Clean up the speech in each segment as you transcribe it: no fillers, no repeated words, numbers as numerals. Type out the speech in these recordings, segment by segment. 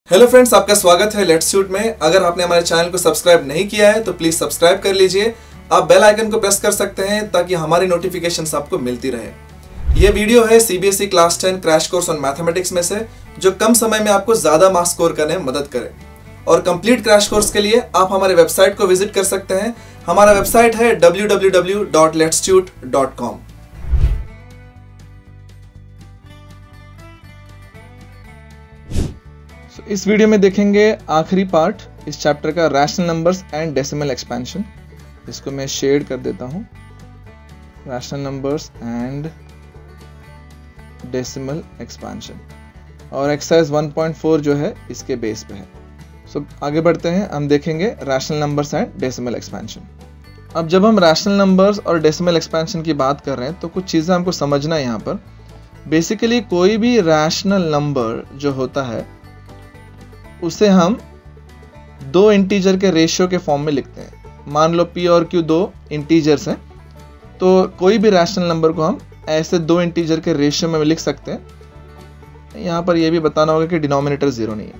Hello friends, आपका स्वागत है लेट्स शूट में। अगर आपने हमारे चैनल को सब्सक्राइब नहीं किया है तो प्लीज सब्सक्राइब कर लीजिए। आप बेल आइकन को प्रेस कर सकते हैं ताकि हमारी नोटिफिकेशंस आपको मिलती रहे। यह वीडियो है CBSE class 10 crash course on mathematics में से, जो कम समय में आपको ज्यादा मार्क्स स्कोर करने में मदद करे। और कंप्लीट क्रैश कोर्स के लिए आप हमारे वेबसाइट को विजिट कर सकते हैं। हमारा वेबसाइट है www.letsshoot.com। इस वीडियो में देखेंगे आखिरी पार्ट इस चैप्टर का, rational numbers and decimal expansion. इसको मैं शेड कर देता हूं, rational numbers and decimal expansion. और एक्सरसाइज 1.4 जो है इसके बेस पे है। सो आगे बढ़ते हैं, हम देखेंगे rational numbers and decimal expansion. अब जब हम रैशनल नंबर्स और डेसिमल एक्सपेंशन की बात कर रहे हैं तो कुछ चीज़ें हमको समझना है यहाँ पर। बेसिकली कोई भी रैशनल नंबर जो होता है उसे हम दो इंटीजर के रेशियो के फॉर्म में लिखते हैं। मान लो P और Q दो इंटीजर्स हैं, तो कोई भी रैशनल नंबर को हम ऐसे दो इंटीजर के रेशियो में लिख सकते हैं। यहाँ पर यह भी बताना होगा कि डिनोमिनेटर 0 नहीं है।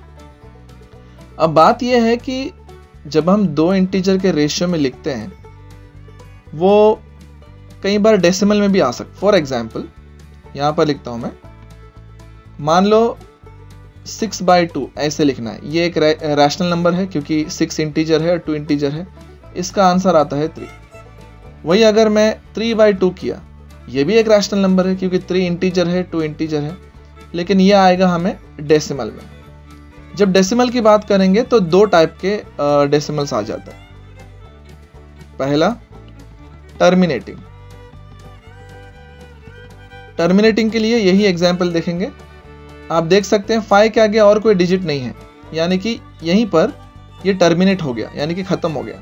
अब बात यह है कि जब हम दो इंटीजर के रेशियो में लिखते हैं वो कई बार डेसिमल में भी आ सकता। फॉर एग्जाम्पल यहाँ पर लिखता हूँ मैं, मान लो 6/2 ऐसे लिखना है। ये एक रैशनल नंबर है क्योंकि 6 इंटीजर है और 2 इंटीजर है। इसका आंसर आता है 3। वही अगर मैं 3/2 किया, ये भी एक रैशनल नंबर है क्योंकि 3 इंटीजर है 2 इंटीजर है, लेकिन ये आएगा हमें डेसिमल में। जब डेसिमल की बात करेंगे तो दो टाइप के डेसिमल्स आ जाते हैं। पहला टर्मिनेटिंग। टर्मिनेटिंग के लिए यही एग्जाम्पल देखेंगे। आप देख सकते हैं 5 के आगे और कोई डिजिट नहीं है, यानी कि यहीं पर ये टर्मिनेट हो गया, यानी कि खत्म हो गया।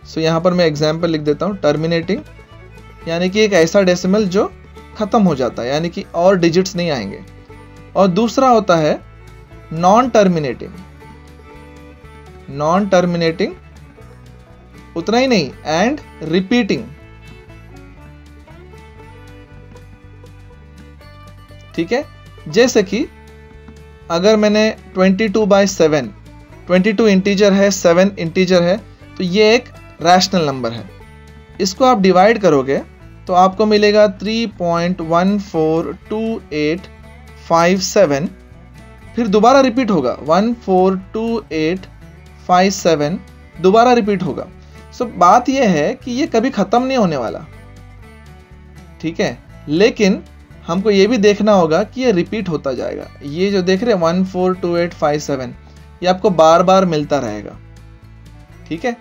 सो यहां पर मैं एग्जांपल लिख देता हूं, टर्मिनेटिंग यानी कि एक ऐसा डेसिमल जो खत्म हो जाता है, यानी कि और डिजिट्स नहीं आएंगे। और दूसरा होता है नॉन टर्मिनेटिंग। नॉन टर्मिनेटिंग उतना ही नहीं, एंड रिपीटिंग। ठीक है, जैसे कि अगर मैंने 22/7, 22 इंटीजर है, 7 इंटीजर है, तो ये एक रैशनल नंबर है। इसको आप डिवाइड करोगे तो आपको मिलेगा 3.142857। फिर दोबारा रिपीट होगा 142857, दोबारा रिपीट होगा। सो बात यह है कि ये कभी खत्म नहीं होने वाला, ठीक है। लेकिन हमको ये भी देखना होगा कि ये रिपीट होता जाएगा। ये जो देख रहे हैं 142857, ये आपको बार बार मिलता रहेगा, ठीक है।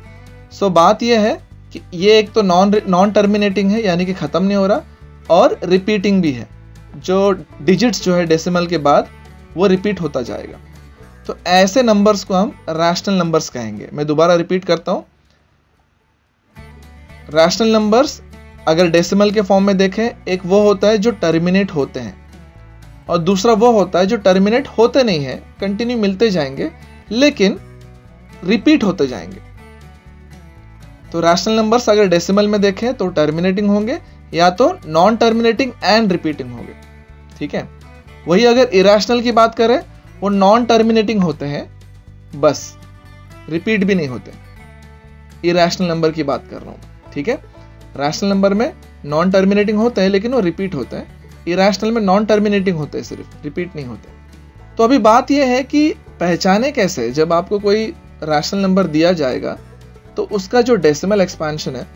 सो बात ये है कि ये एक तो नॉन टर्मिनेटिंग है, यानी कि खत्म नहीं हो रहा, और रिपीटिंग भी है। जो डिजिट्स जो है डेसिमल के बाद वो रिपीट होता जाएगा। तो ऐसे नंबर्स को हम रैशनल नंबर्स कहेंगे। मैं दोबारा रिपीट करता हूं, रैशनल नंबर्स अगर डेसिमल के फॉर्म में देखें, एक वो होता है जो टर्मिनेट होते हैं और दूसरा वो होता है जो टर्मिनेट होते नहीं है, कंटिन्यू मिलते जाएंगे लेकिन रिपीट होते जाएंगे। तो रैशनल नंबर्स अगर डेसिमल में देखें तो टर्मिनेटिंग होंगे या तो नॉन टर्मिनेटिंग एंड रिपीटिंग होंगे, ठीक है। वही अगर इरैशनल की बात करें, वो नॉन टर्मिनेटिंग होते हैं, बस रिपीट भी नहीं होते। इरैशनल नंबर की बात कर रहा हूं, ठीक है। रैशनल नंबर में नॉन टर्मिनेटिंग होते हैं लेकिन वो रिपीट होते हैं। इरैशनल में नॉन टर्मिनेटिंग होते हैं, सिर्फ रिपीट नहीं होते। तो अभी बात यह है कि पहचाने कैसे, जब आपको कोई रैशनल नंबर दिया जाएगा तो उसका जो डेसिमल एक्सपेंशन है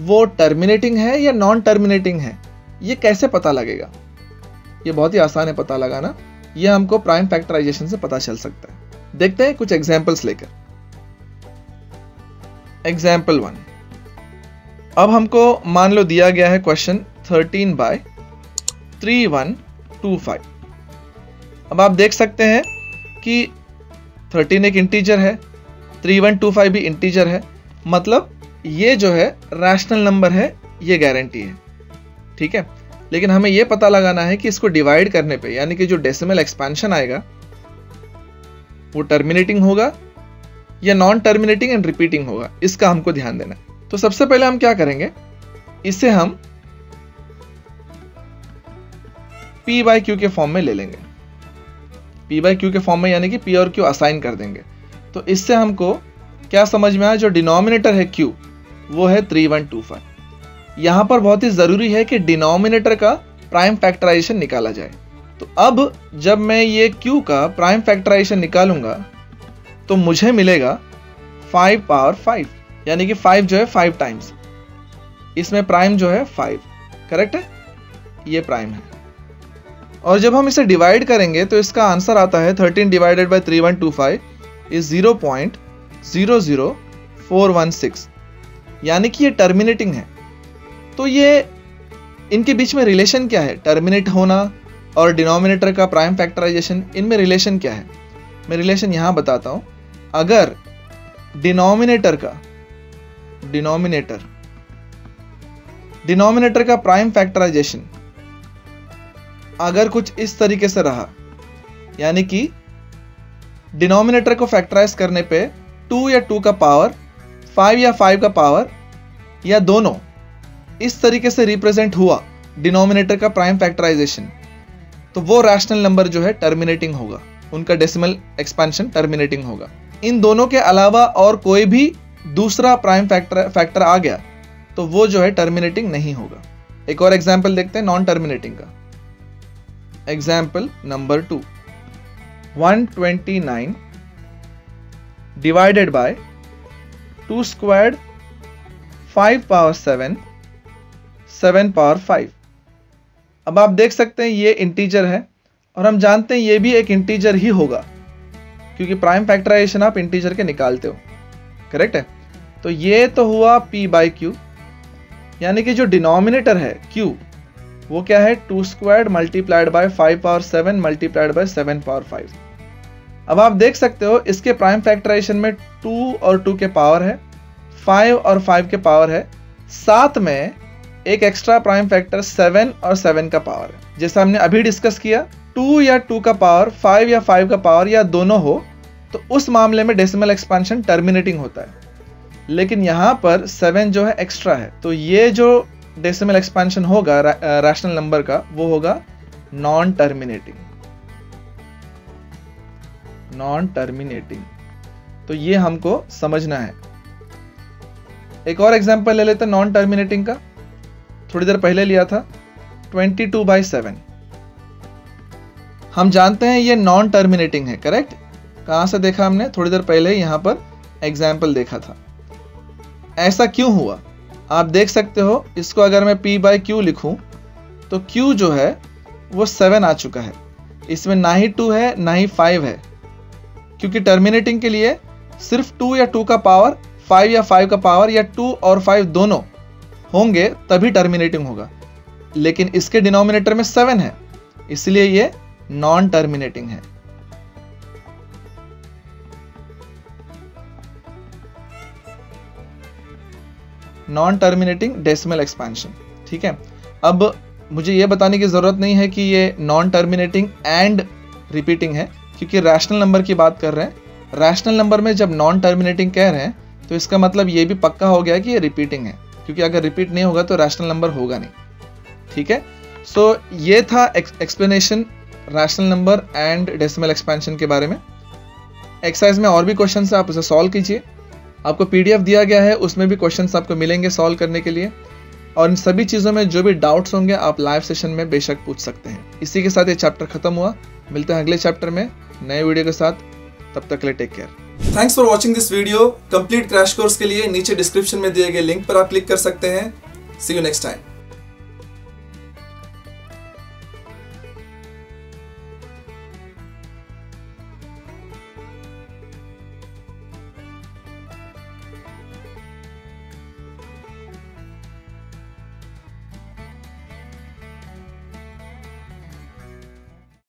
वो टर्मिनेटिंग है या नॉन टर्मिनेटिंग है, ये कैसे पता लगेगा। ये बहुत ही आसान है पता लगाना। ये हमको प्राइम फैक्टराइजेशन से पता चल सकता है। देखते हैं कुछ एग्जाम्पल्स लेकर। एग्जाम्पल 1, अब हमको मान लो दिया गया है क्वेश्चन 13/3125। अब आप देख सकते हैं कि 13 एक इंटीजर है, 3125 भी इंटीजर है, मतलब ये जो है रैशनल नंबर है, ये गारंटी है, ठीक है। लेकिन हमें ये पता लगाना है कि इसको डिवाइड करने पे, यानी कि जो डेसिमल एक्सपेंशन आएगा वो टर्मिनेटिंग होगा या नॉन टर्मिनेटिंग एंड रिपीटिंग होगा, इसका हमको ध्यान देना है। तो सबसे पहले हम क्या करेंगे, इसे हम P/Q के फॉर्म में ले लेंगे। P बाई Q के फॉर्म में, यानी कि P और Q असाइन कर देंगे। तो इससे हमको क्या समझ में आया, जो डिनोमिनेटर है Q वो है 3125। यहाँ पर बहुत ही ज़रूरी है कि डिनोमिनेटर का प्राइम फैक्टराइजेशन निकाला जाए। तो अब जब मैं ये Q का प्राइम फैक्टराइजेशन निकालूंगा तो मुझे मिलेगा 5 पावर 5, यानी कि 5 जो है 5 टाइम्स, इसमें प्राइम जो है 5, करेक्ट है, ये प्राइम है। और जब हम इसे डिवाइड करेंगे तो इसका आंसर आता है 13 डिवाइडेड बाई 3125 इज 0.00416, यानी कि ये टर्मिनेटिंग है। तो ये इनके बीच में रिलेशन क्या है, टर्मिनेट होना और डिनोमिनेटर का प्राइम फैक्टराइजेशन, इनमें रिलेशन क्या है? मैं रिलेशन यहां बताता हूं। अगर डिनोमिनेटर का प्राइम फैक्टराइजेशन अगर कुछ इस तरीके से रहा, यानी कि डिनोमिनेटर को फैक्टराइज करने पे 2 या 2 का पावर, 5 या 5 का पावर, या दोनों इस तरीके से रिप्रेजेंट हुआ डिनोमिनेटर का प्राइम फैक्टराइजेशन, तो वो रैशनल नंबर जो है टर्मिनेटिंग होगा, उनका डेसिमल एक्सपेंशन टर्मिनेटिंग होगा। इन दोनों के अलावा और कोई भी दूसरा प्राइम फैक्टर आ गया तो वो जो है टर्मिनेटिंग नहीं होगा। एक और एग्जांपल देखते हैं नॉन टर्मिनेटिंग का। Example number 2, 129 divided by 2 squared 5 power 7 7 power 5। अब आप देख सकते हैं ये इंटीजर है और हम जानते हैं ये भी एक इंटीजर ही होगा, क्योंकि प्राइम फैक्टराइजेशन आप इंटीजर के निकालते हो, करेक्ट है। तो ये तो हुआ P बाई Q, यानी कि जो डिनोमिनेटर है Q वो क्या है, 2 squared multiplied by 5 power 7 multiplied by 7 power 5। अब आप देख सकते हो इसके प्राइम फैक्टराइजेशन में 2 और 2 के पावर है, 5 और 5 के पावर है, साथ में एक एक्स्ट्रा प्राइम फैक्टर 7 और 7 का पावर है। जैसा हमने अभी डिस्कस किया, 2 या 2 का पावर, 5 या 5 का पावर, या दोनों हो तो उस मामले में डेसिमल एक्सपेंशन टर्मिनेटिंग होता है। लेकिन यहाँ पर 7 जो है एक्स्ट्रा है, तो ये जो डेसिमल एक्सपेंशन होगा रैशनल नंबर का वो होगा नॉन टर्मिनेटिंग। तो ये हमको समझना है। एक और एग्जांपल ले लेते हैं नॉन टर्मिनेटिंग का, थोड़ी देर पहले लिया था 22/7। हम जानते हैं ये नॉन टर्मिनेटिंग है, करेक्ट। कहां से देखा हमने, थोड़ी देर पहले यहां पर एग्जाम्पल देखा था। ऐसा क्यों हुआ आप देख सकते हो। इसको अगर मैं P बाई Q लिखूं तो Q जो है वो 7 आ चुका है, इसमें ना ही 2 है ना ही 5 है, क्योंकि टर्मिनेटिंग के लिए सिर्फ 2 या 2 का पावर, 5 या 5 का पावर, या 2 और 5 दोनों होंगे तभी टर्मिनेटिंग होगा। लेकिन इसके डिनोमिनेटर में 7 है, इसलिए ये नॉन टर्मिनेटिंग है। नॉन टर्मिनेटिंग डेसिमल एक्सपेंशन, ठीक है। अब मुझे ये बताने की जरूरत नहीं है कि ये नॉन टर्मिनेटिंग एंड रिपीटिंग है, क्योंकि रैशनल नंबर की बात कर रहे हैं। रैशनल नंबर में जब नॉन टर्मिनेटिंग कह रहे हैं तो इसका मतलब ये भी पक्का हो गया कि ये रिपीटिंग है, क्योंकि अगर रिपीट नहीं होगा तो रैशनल नंबर होगा नहीं, ठीक है। सो ये था explanation rational number and decimal expansion के बारे में। एक्सरसाइज में और भी क्वेश्चन है, आप उसे सॉल्व कीजिए। आपको PDF दिया गया है, उसमें भी क्वेश्चंस आपको मिलेंगे सॉल्व करने के लिए। और इन सभी चीज़ों में जो भी डाउट्स होंगे आप लाइव सेशन में बेशक पूछ सकते हैं। इसी के साथ ये चैप्टर खत्म हुआ। मिलते हैं अगले चैप्टर में नए वीडियो के साथ, तब तक के लिए take care. Thanks for watching this video. Complete crash course के लिए नीचे डिस्क्रिप्शन में दिए गए लिंक पर आप क्लिक कर सकते हैं। सी यू नेक्स्ट टाइम।